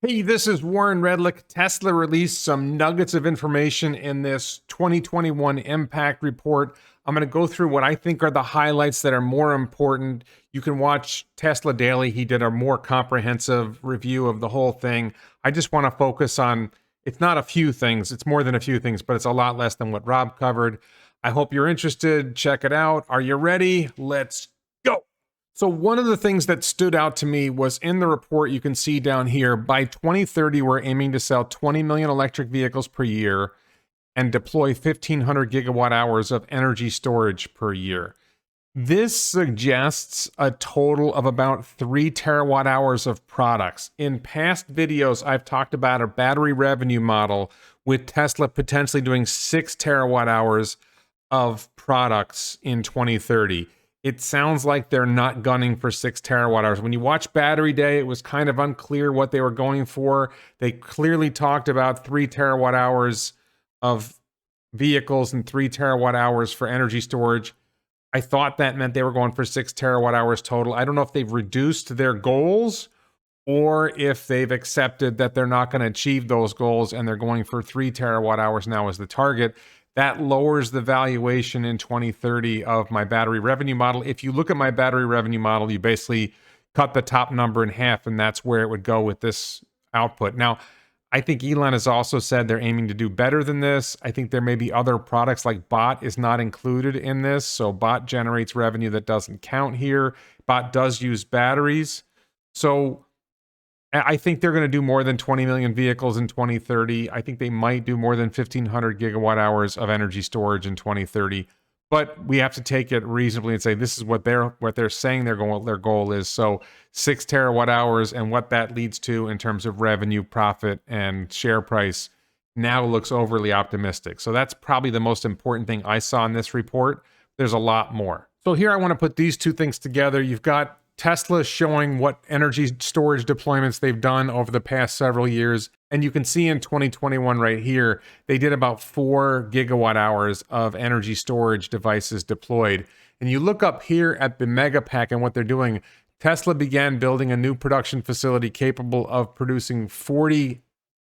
Hey, this is Warren Redlick. Tesla released some nuggets of information in this 2021 impact report. I'm going to go through what I think are the highlights that are more important. You can watch Tesla Daily. He did a more comprehensive review of the whole thing. I just want to focus on, it's not a few things, it's more than a few things, but it's a lot less than what Rob covered. I hope you're interested. Check it out. Are you ready? Let's go. So one of the things that stood out to me was in the report you can see down here, by 2030, we're aiming to sell 20 million electric vehicles per year and deploy 1,500 gigawatt hours of energy storage per year. This suggests a total of about 3 terawatt hours of products. In past videos, I've talked about a battery revenue model with Tesla potentially doing 6 terawatt hours of products in 2030. It sounds like they're not gunning for 6 terawatt hours. When you watch Battery Day, it was kind of unclear what they were going for. They clearly talked about 3 terawatt hours of vehicles and 3 terawatt hours for energy storage. I thought that meant they were going for 6 terawatt hours total. I don't know if they've reduced their goals or if they've accepted that they're not going to achieve those goals and they're going for 3 terawatt hours now as the target. That lowers the valuation in 2030 of my battery revenue model. If you look at my battery revenue model, you basically cut the top number in half, and that's where it would go with this output. Now, I think Elon has also said they're aiming to do better than this. I think there may be other products like Bot is not included in this. So Bot generates revenue that doesn't count here. Bot does use batteries. So I think they're going to do more than 20 million vehicles in 2030. I think they might do more than 1,500 gigawatt hours of energy storage in 2030. But we have to take it reasonably and say this is what they're saying their goal is. So 6 terawatt hours and what that leads to in terms of revenue, profit, and share price now looks overly optimistic. So that's probably the most important thing I saw in this report. There's a lot more. So here I want to put these two things together. You've got Tesla showing what energy storage deployments they've done over the past several years. And you can see in 2021 right here, they did about 4 gigawatt hours of energy storage devices deployed. And you look up here at the Megapack and what they're doing, Tesla began building a new production facility capable of producing 40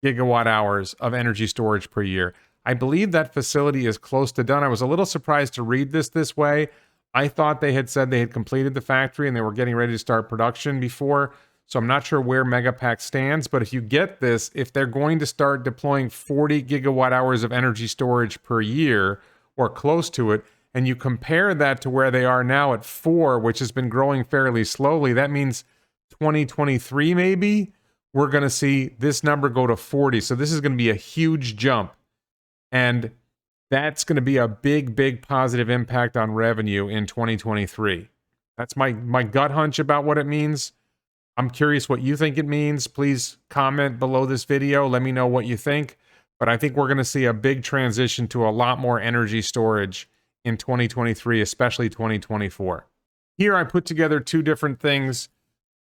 gigawatt hours of energy storage per year. I believe that facility is close to done. I was a little surprised to read this way. I thought they had said they had completed the factory and they were getting ready to start production before. So I'm not sure where Megapack stands, but if you get this, if they're going to start deploying 40 gigawatt hours of energy storage per year or close to it, and you compare that to where they are now at 4, which has been growing fairly slowly, that means 2023 maybe, we're going to see this number go to 40. So this is going to be a huge jump. And that's going to be a big positive impact on revenue in 2023. That's my gut hunch about what it means. I'm curious what you think it means. Please comment below this video. Let me know what you think. But I think we're going to see a big transition to a lot more energy storage in 2023, especially 2024. Here I put together two different things.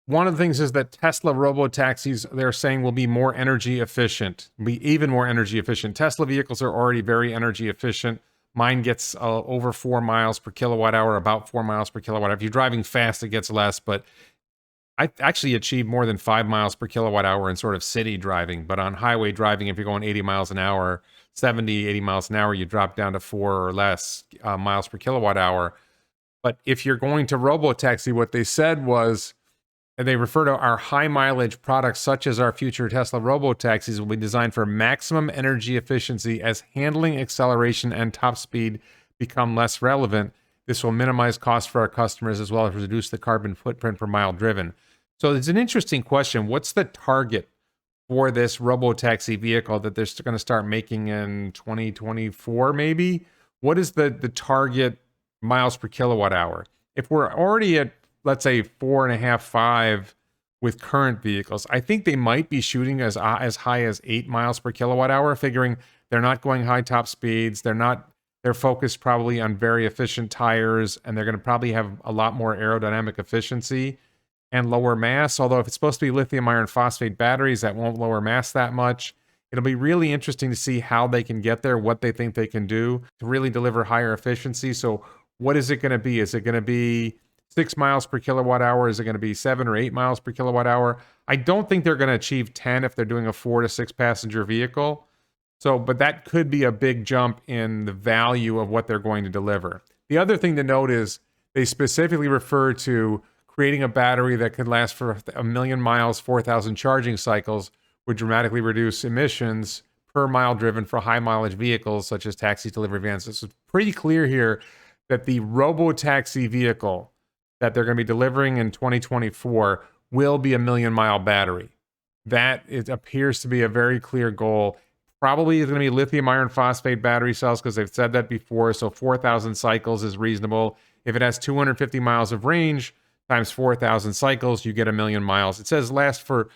One of the things is that Tesla robotaxis, they're saying, will be more energy efficient, be even more energy efficient. Tesla vehicles are already very energy efficient. Mine gets over 4 miles per kilowatt hour, about 4 miles per kilowatt hour. If you're driving fast, it gets less, but I actually achieve more than 5 miles per kilowatt hour in sort of city driving. But on highway driving, if you're going 80 miles an hour, 70, 80 miles an hour, you drop down to 4 or less miles per kilowatt hour. But if you're going to robotaxi, what they said was, and they refer to our high mileage products such as our future Tesla robotaxis will be designed for maximum energy efficiency as handling, acceleration, and top speed become less relevant. This will minimize costs for our customers as well as reduce the carbon footprint per mile driven. So it's an interesting question. What's the target for this robotaxi vehicle that they're going to start making in 2024 maybe? What is the target miles per kilowatt hour? If we're already at, let's say, 4.5, 5 with current vehicles, I think they might be shooting as high as 8 miles per kilowatt hour, figuring they're not going high top speeds. They're focused probably on very efficient tires, and they're going to probably have a lot more aerodynamic efficiency and lower mass. Although if it's supposed to be lithium iron phosphate batteries, that won't lower mass that much. It'll be really interesting to see how they can get there, what they think they can do to really deliver higher efficiency. So what is it going to be? Is it going to be 6 miles per kilowatt hour? Is it going to be 7 or 8 miles per kilowatt hour? I don't think they're going to achieve 10 if they're doing a 4 to 6 passenger vehicle. So, but that could be a big jump in the value of what they're going to deliver. The other thing to note is they specifically refer to creating a battery that could last for 1,000,000 miles, 4,000 charging cycles, would dramatically reduce emissions per mile driven for high mileage vehicles such as taxi delivery vans. This is pretty clear here that the robo-taxi vehicle that they're going to be delivering in 2024 will be a 1,000,000-mile battery. That it appears to be a very clear goal. Probably is going to be lithium iron phosphate battery cells because they've said that before. So 4,000 cycles is reasonable. If it has 250 miles of range times 4,000 cycles, you get 1,000,000 miles. It says last for,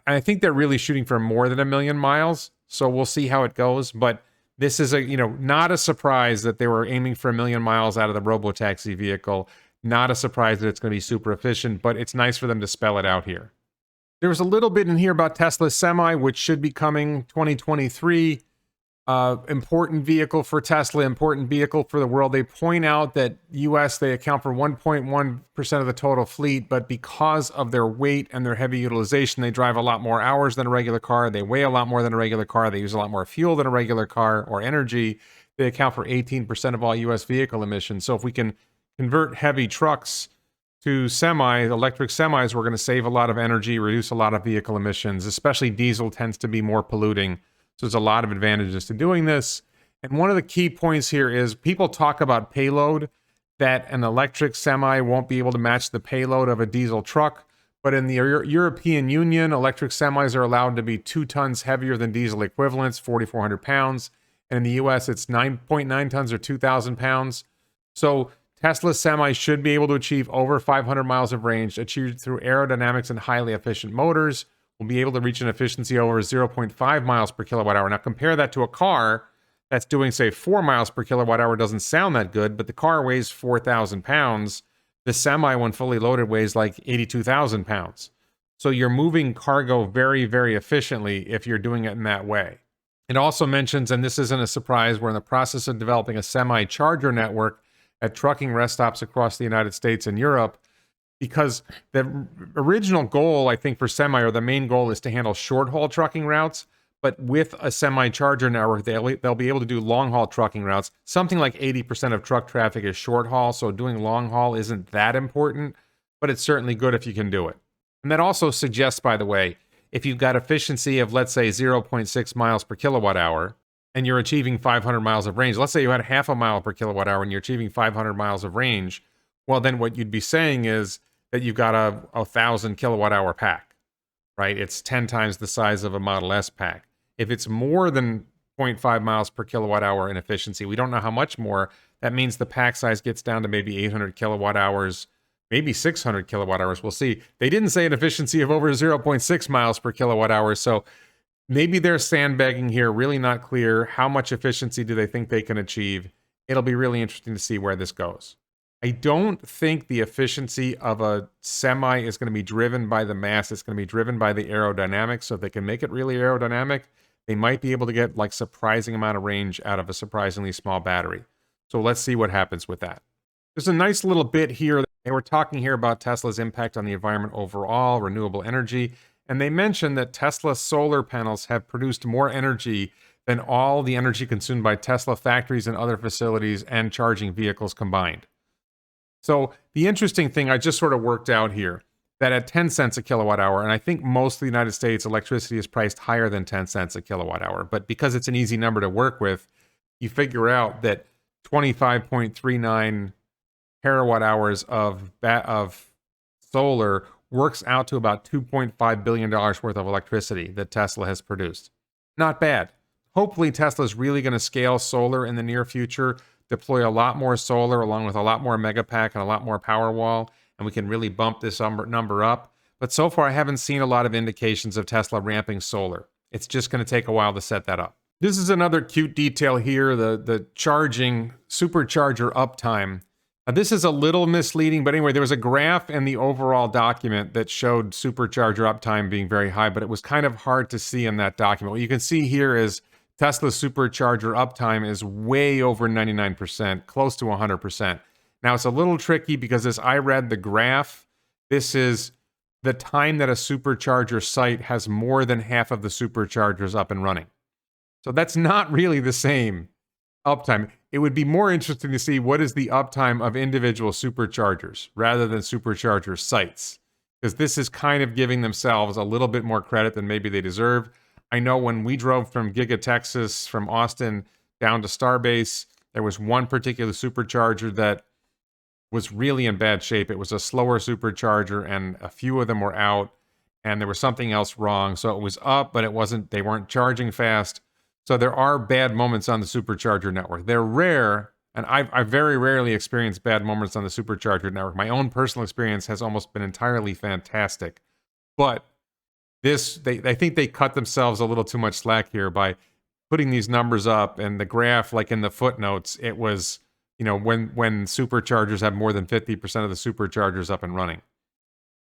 I think they're really shooting for more than 1,000,000 miles. So we'll see how it goes. But this is not a surprise that they were aiming for 1,000,000 miles out of the robo-taxi vehicle. Not a surprise that it's going to be super efficient, but it's nice for them to spell it out here. There was a little bit in here about Tesla Semi, which should be coming 2023. Important vehicle for Tesla, important vehicle for the world. They point out that US, they account for 1.1% of the total fleet, but because of their weight and their heavy utilization, they drive a lot more hours than a regular car. They weigh a lot more than a regular car. They use a lot more fuel than a regular car or energy. They account for 18% of all US vehicle emissions. So if we can convert heavy trucks to electric semis, we're going to save a lot of energy, reduce a lot of vehicle emissions, especially diesel tends to be more polluting. So there's a lot of advantages to doing this. And one of the key points here is people talk about payload, that an electric semi won't be able to match the payload of a diesel truck. But in the European Union, electric semis are allowed to be 2 tons heavier than diesel equivalents, 4,400 pounds. And in the US, it's 9.9 tons or 2,000 pounds. So Tesla Semi should be able to achieve over 500 miles of range, achieved through aerodynamics and highly efficient motors. We'll be able to reach an efficiency over 0.5 miles per kilowatt hour. Now compare that to a car that's doing, say, 4 miles per kilowatt hour. Doesn't sound that good, but the car weighs 4,000 pounds. The Semi, when fully loaded, weighs like 82,000 pounds. So you're moving cargo very, very efficiently if you're doing it in that way. It also mentions, and this isn't a surprise, we're in the process of developing a semi-charger network at trucking rest stops across the United States and Europe, because the original goal, I think, for Semi, or the main goal, is to handle short-haul trucking routes. But with a semi-charger network, they'll be able to do long-haul trucking routes. Something like 80% of truck traffic is short-haul, so doing long-haul isn't that important, but it's certainly good if you can do it. And that also suggests, by the way, if you've got efficiency of, let's say, 0.6 miles per kilowatt hour, and you're achieving 500 miles of range, let's say you had half a mile per kilowatt hour and you're achieving 500 miles of range, well, then what you'd be saying is that you've got a 1,000 kilowatt hour pack, right? It's 10 times the size of a Model S pack. If it's more than 0.5 miles per kilowatt hour in efficiency, we don't know how much more, that means the pack size gets down to maybe 800 kilowatt hours, maybe 600 kilowatt hours. We'll see. They didn't say an efficiency of over 0.6 miles per kilowatt hour, so maybe they're sandbagging here, really not clear. How much efficiency do they think they can achieve? It'll be really interesting to see where this goes. I don't think the efficiency of a semi is going to be driven by the mass. It's going to be driven by the aerodynamics. So if they can make it really aerodynamic, they might be able to get like surprising amount of range out of a surprisingly small battery. So let's see what happens with that. There's a nice little bit here. They were talking here about Tesla's impact on the environment overall, renewable energy. And they mentioned that Tesla solar panels have produced more energy than all the energy consumed by Tesla factories and other facilities and charging vehicles combined. So the interesting thing I just sort of worked out here, that at 10 cents a kilowatt hour, and I think most of the United States electricity is priced higher than 10 cents a kilowatt hour, but because it's an easy number to work with, you figure out that 25.39 terawatt hours of solar works out to about $2.5 billion worth of electricity that Tesla has produced. Not bad. Hopefully Tesla's really going to scale solar in the near future, deploy a lot more solar along with a lot more Megapack and a lot more Powerwall, and we can really bump this number up. But so far I haven't seen a lot of indications of Tesla ramping solar. It's just going to take a while to set that up. This is another cute detail here, the charging supercharger uptime. Now, this is a little misleading, but anyway, there was a graph in the overall document that showed supercharger uptime being very high, but it was kind of hard to see in that document. What you can see here is Tesla's supercharger uptime is way over 99%, close to 100%. Now, it's a little tricky because as I read the graph, this is the time that a supercharger site has more than half of the superchargers up and running. So that's not really the same uptime. It would be more interesting to see what is the uptime of individual superchargers rather than supercharger sites, because this is kind of giving themselves a little bit more credit than maybe they deserve. I know when we drove from Giga Texas, from Austin down to Starbase, there was one particular supercharger that was really in bad shape. It was a slower supercharger, and a few of them were out, and there was something else wrong. So it was up, but they weren't charging fast. So there are bad moments on the supercharger network. They're rare, and I've very rarely experienced bad moments on the supercharger network. My own personal experience has almost been entirely fantastic. But I think they cut themselves a little too much slack here by putting these numbers up, and the graph, like in the footnotes, it was, when superchargers have more than 50% of the superchargers up and running.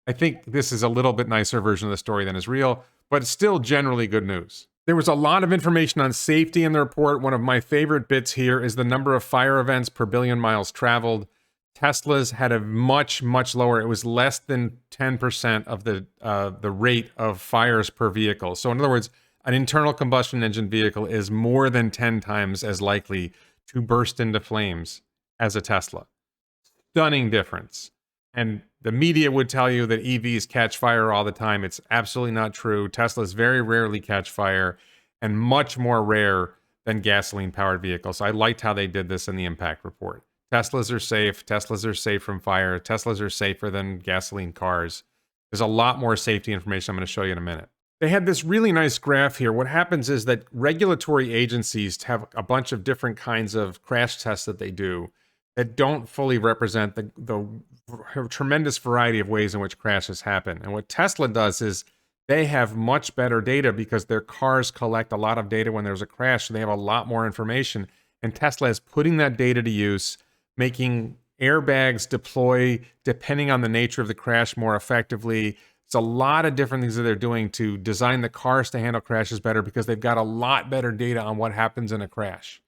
I think this is a little bit nicer version of the story than is real, but it's still generally good news. There was a lot of information on safety in the report. One of my favorite bits here is the number of fire events per billion miles traveled. Tesla's had a much, much lower. It was less than 10% of the rate of fires per vehicle. So in other words, an internal combustion engine vehicle is more than 10 times as likely to burst into flames as a Tesla. Stunning difference. And the media would tell you that EVs catch fire all the time. It's absolutely not true. Teslas very rarely catch fire, and much more rare than gasoline-powered vehicles. I liked how they did this in the impact report. Teslas are safe. Teslas are safe from fire. Teslas are safer than gasoline cars. There's a lot more safety information I'm going to show you in a minute. They had this really nice graph here. What happens is that regulatory agencies have a bunch of different kinds of crash tests that they do that don't fully represent the tremendous variety of ways in which crashes happen. And what Tesla does is they have much better data because their cars collect a lot of data when there's a crash, so they have a lot more information. And Tesla is putting that data to use, making airbags deploy depending on the nature of the crash more effectively. It's a lot of different things that they're doing to design the cars to handle crashes better because they've got a lot better data on what happens in a crash,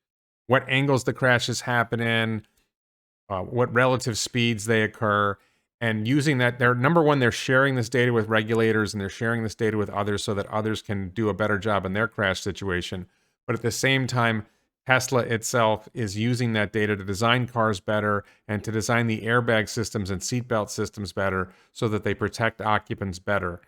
what angles the crashes happen in, what relative speeds they occur, and using that, they're sharing this data with regulators, and they're sharing this data with others so that others can do a better job in their crash situation. But at the same time, Tesla itself is using that data to design cars better and to design the airbag systems and seatbelt systems better so that they protect occupants better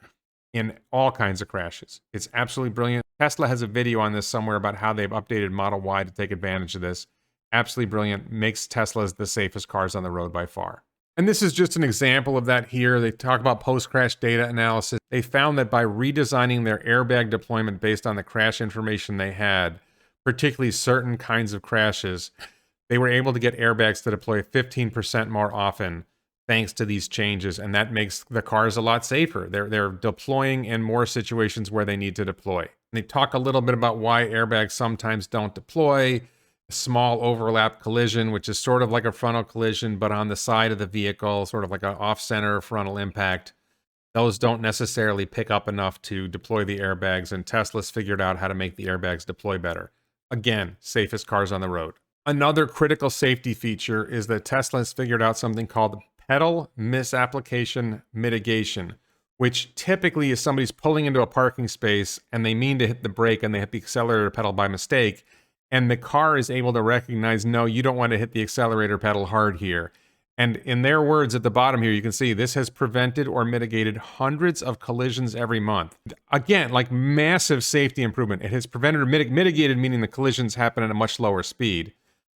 in all kinds of crashes. It's absolutely brilliant. Tesla has a video on this somewhere about how they've updated Model Y to take advantage of this. Absolutely brilliant. Makes Teslas the safest cars on the road by far. And this is just an example of that here. They talk about post-crash data analysis. They found that by redesigning their airbag deployment based on the crash information they had, particularly certain kinds of crashes, they were able to get airbags to deploy 15% more often thanks to these changes, and that makes the cars a lot safer. They're deploying in more situations where they need to deploy. And they talk a little bit about why airbags sometimes don't deploy. Small overlap collision, which is sort of like a frontal collision, but on the side of the vehicle, sort of like an off-center frontal impact. Those don't necessarily pick up enough to deploy the airbags, and Tesla's figured out how to make the airbags deploy better. Again, safest cars on the road. Another critical safety feature is that Tesla has figured out something called pedal misapplication mitigation, which typically is somebody's pulling into a parking space and they mean to hit the brake and they hit the accelerator pedal by mistake. And the car is able to recognize, no, you don't want to hit the accelerator pedal hard here. And in their words at the bottom here, you can see this has prevented or mitigated hundreds of collisions every month. Again, like massive safety improvement. It has prevented or mitigated, meaning the collisions happen at a much lower speed,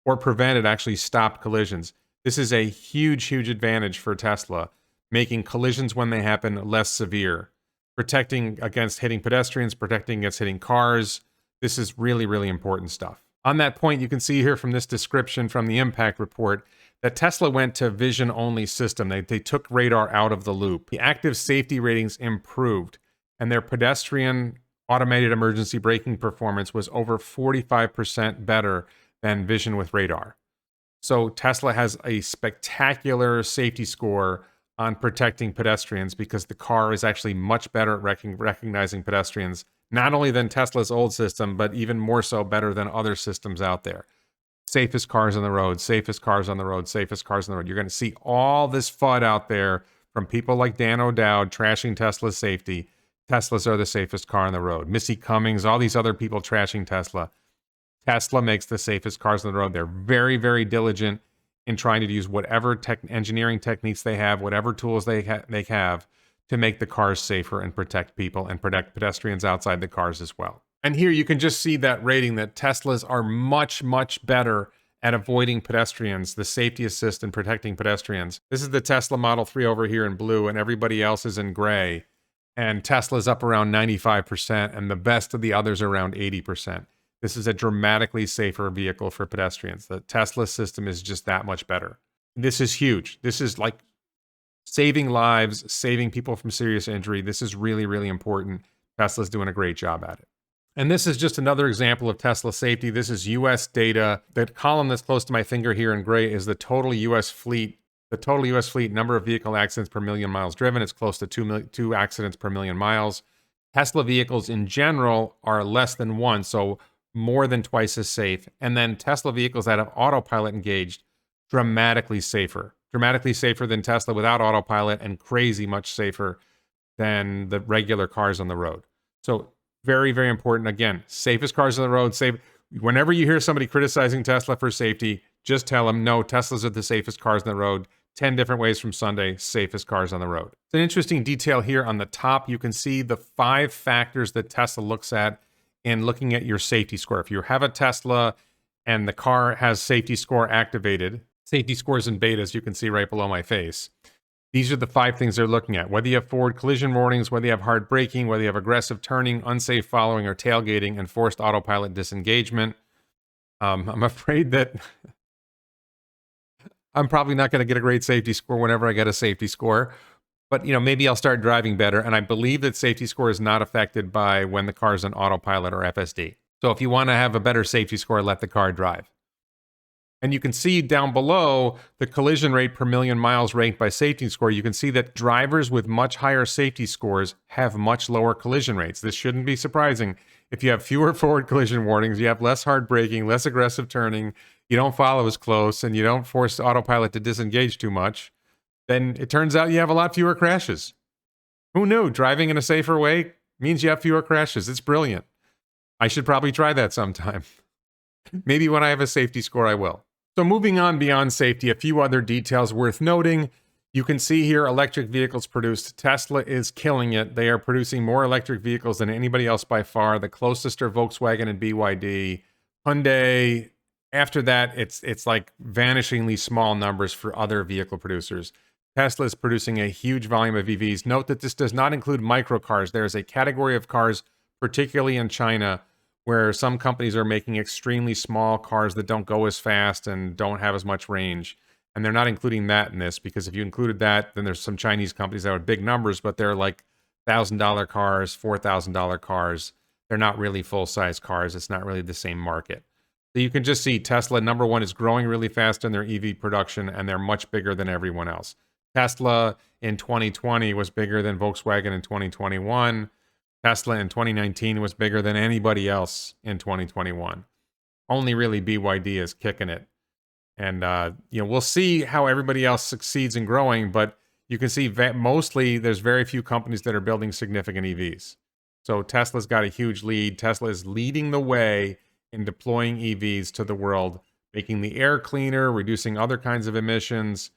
or prevented, actually stopped collisions. This is a huge, huge advantage for Tesla, making collisions when they happen less severe, protecting against hitting pedestrians, protecting against hitting cars. This is really, really important stuff. On that point, you can see here from this description from the impact report that Tesla went to vision-only system. They took radar out of the loop. The active safety ratings improved, and their pedestrian automated emergency braking performance was over 45% better than vision with radar. So Tesla has a spectacular safety score on protecting pedestrians because the car is actually much better at recognizing pedestrians, not only than Tesla's old system, but even more so better than other systems out there. safest cars on the road, safest cars on the road, safest cars on the road. You're going to see all this FUD out there from people like Dan O'Dowd trashing Tesla's safety. Teslas are the safest car on the road. Missy Cummings, all these other people trashing Tesla. Tesla makes the safest cars on the road. They're very, very diligent in trying to use whatever engineering techniques they have, whatever tools they have to make the cars safer and protect people and protect pedestrians outside the cars as well. And here you can just see that rating that Teslas are much, much better at avoiding pedestrians, the safety assist and protecting pedestrians. This is the Tesla Model 3 over here in blue, and everybody else is in gray. And Tesla's up around 95%, and the best of the others around 80%. This is a dramatically safer vehicle for pedestrians. The Tesla system is just that much better. This is huge. This is like saving lives, saving people from serious injury. This is really, really important. Tesla's doing a great job at it. And this is just another example of Tesla safety. This is US data. The column that's close to my finger here in gray is the total US fleet. The total US fleet number of vehicle accidents per million miles driven. It's close to 2 accidents per million miles. Tesla vehicles in general are less than 1, so more than twice as safe. And then Tesla vehicles that have autopilot engaged, dramatically safer. Dramatically safer than Tesla without autopilot, and crazy much safer than the regular cars on the road. So very, very important. Again, safest cars on the road. Safe. Whenever you hear somebody criticizing Tesla for safety, just tell them, no, Teslas are the safest cars on the road. 10 different ways from Sunday, safest cars on the road. It's an interesting detail here on the top. You can see the 5 factors that Tesla looks at in looking at your safety score. If you have a Tesla and the car has safety score activated, safety scores in beta, as you can see right below my face, these are the 5 things they're looking at. Whether you have forward collision warnings, whether you have hard braking, whether you have aggressive turning, unsafe following or tailgating, and forced autopilot disengagement. I'm afraid that I'm probably not going to get a great safety score whenever I get a safety score. But, maybe I'll start driving better. And I believe that safety score is not affected by when the car is on autopilot or FSD. So if you want to have a better safety score, let the car drive. And you can see down below the collision rate per million miles ranked by safety score. You can see that drivers with much higher safety scores have much lower collision rates. This shouldn't be surprising. If you have fewer forward collision warnings, you have less hard braking, less aggressive turning, you don't follow as close, and you don't force autopilot to disengage too much, then it turns out you have a lot fewer crashes. Who knew? Driving in a safer way means you have fewer crashes. It's brilliant. I should probably try that sometime. Maybe when I have a safety score, I will. So moving on beyond safety, a few other details worth noting. You can see here electric vehicles produced. Tesla is killing it. They are producing more electric vehicles than anybody else by far. The closest are Volkswagen and BYD. Hyundai, after that, it's like vanishingly small numbers for other vehicle producers. Tesla is producing a huge volume of EVs. Note that this does not include microcars. There is a category of cars, particularly in China, where some companies are making extremely small cars that don't go as fast and don't have as much range. And they're not including that in this, because if you included that, then there's some Chinese companies that have big numbers, but they're like $1,000 cars, $4,000 cars. They're not really full-size cars. It's not really the same market. So you can just see Tesla, number one, is growing really fast in their EV production, and they're much bigger than everyone else. Tesla in 2020 was bigger than Volkswagen in 2021. Tesla in 2019 was bigger than anybody else in 2021. Only really BYD is kicking it. And, we'll see how everybody else succeeds in growing, but you can see mostly there's very few companies that are building significant EVs. So Tesla's got a huge lead. Tesla is leading the way in deploying EVs to the world, making the air cleaner, reducing other kinds of emissions,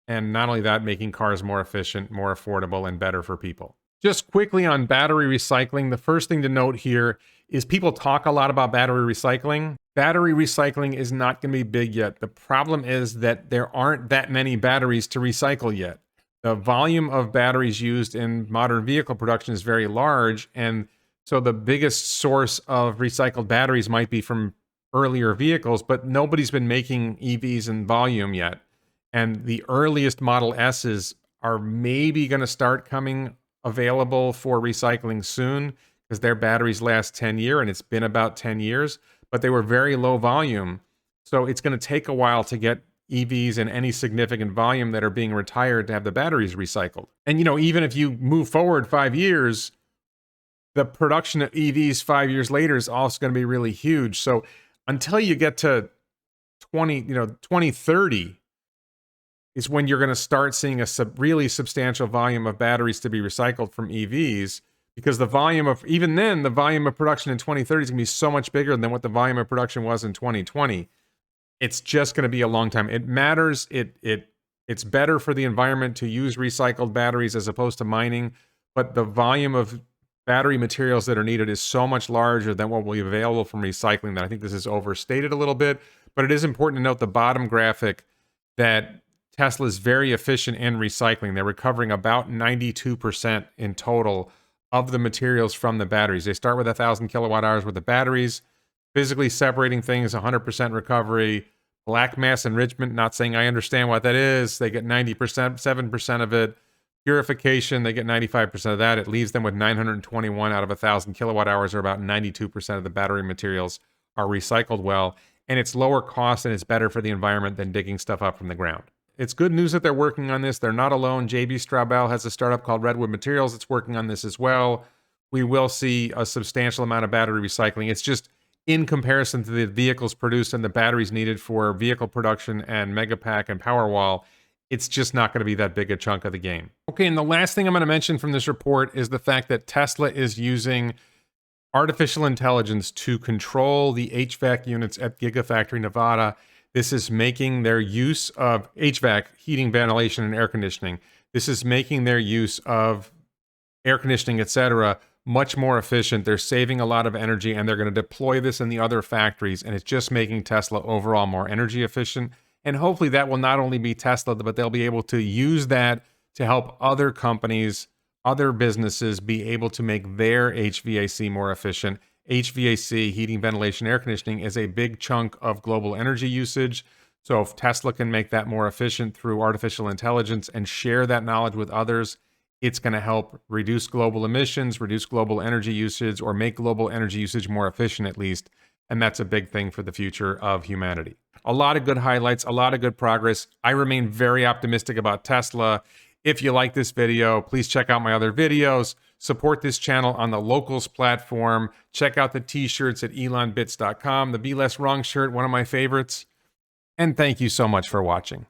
and not only that, making cars more efficient, more affordable, and better for people. Just quickly on battery recycling, the first thing to note here is people talk a lot about battery recycling. Battery recycling is not going to be big yet. The problem is that there aren't that many batteries to recycle yet. The volume of batteries used in modern vehicle production is very large, and so the biggest source of recycled batteries might be from earlier vehicles, but nobody's been making EVs in volume yet. And the earliest Model S's are maybe going to start coming available for recycling soon, because their batteries last 10 years, and it's been about 10 years, but they were very low volume. So it's going to take a while to get EVs in any significant volume that are being retired to have the batteries recycled. And, even if you move forward 5 years, the production of EVs 5 years later is also going to be really huge. So until you get to 2030 is when you're going to start seeing a really substantial volume of batteries to be recycled from EVs, because the volume of, even then, the volume of production in 2030 is going to be so much bigger than what the volume of production was in 2020. It's just going to be a long time. It matters. It's better for the environment to use recycled batteries as opposed to mining, but the volume of battery materials that are needed is so much larger than what will be available from recycling that I think this is overstated a little bit. But it is important to note the bottom graphic that Tesla is very efficient in recycling. They're recovering about 92% in total of the materials from the batteries. They start with 1,000 kilowatt hours worth of batteries, physically separating things, 100% recovery. Black mass enrichment, not saying I understand what that is. They get 90%, 7% of it. Purification, they get 95% of that. It leaves them with 921 out of 1,000 kilowatt hours, or about 92% of the battery materials are recycled well. And it's lower cost and it's better for the environment than digging stuff up from the ground. It's good news that they're working on this. They're not alone. JB Straubel has a startup called Redwood Materials that's working on this as well. We will see a substantial amount of battery recycling. It's just in comparison to the vehicles produced and the batteries needed for vehicle production and Megapack and Powerwall, it's just not going to be that big a chunk of the game. Okay, and the last thing I'm going to mention from this report is the fact that Tesla is using artificial intelligence to control the HVAC units at Gigafactory Nevada. This is making their use of HVAC, heating, ventilation, and air conditioning. This is making their use of air conditioning, etc., much more efficient. They're saving a lot of energy, and they're going to deploy this in the other factories, and it's just making Tesla overall more energy efficient. And hopefully that will not only be Tesla, but they'll be able to use that to help other companies, other businesses be able to make their HVAC more efficient. HVAC, heating, ventilation, air conditioning, is a big chunk of global energy usage. So if Tesla can make that more efficient through artificial intelligence and share that knowledge with others, it's going to help reduce global emissions, reduce global energy usage, or make global energy usage more efficient at least. And that's a big thing for the future of humanity. A lot of good highlights, a lot of good progress. I remain very optimistic about Tesla. If you like this video, please check out my other videos. Support this channel on the Locals platform. Check out the t-shirts at elonbits.com. The Be Less Wrong shirt, one of my favorites. And thank you so much for watching.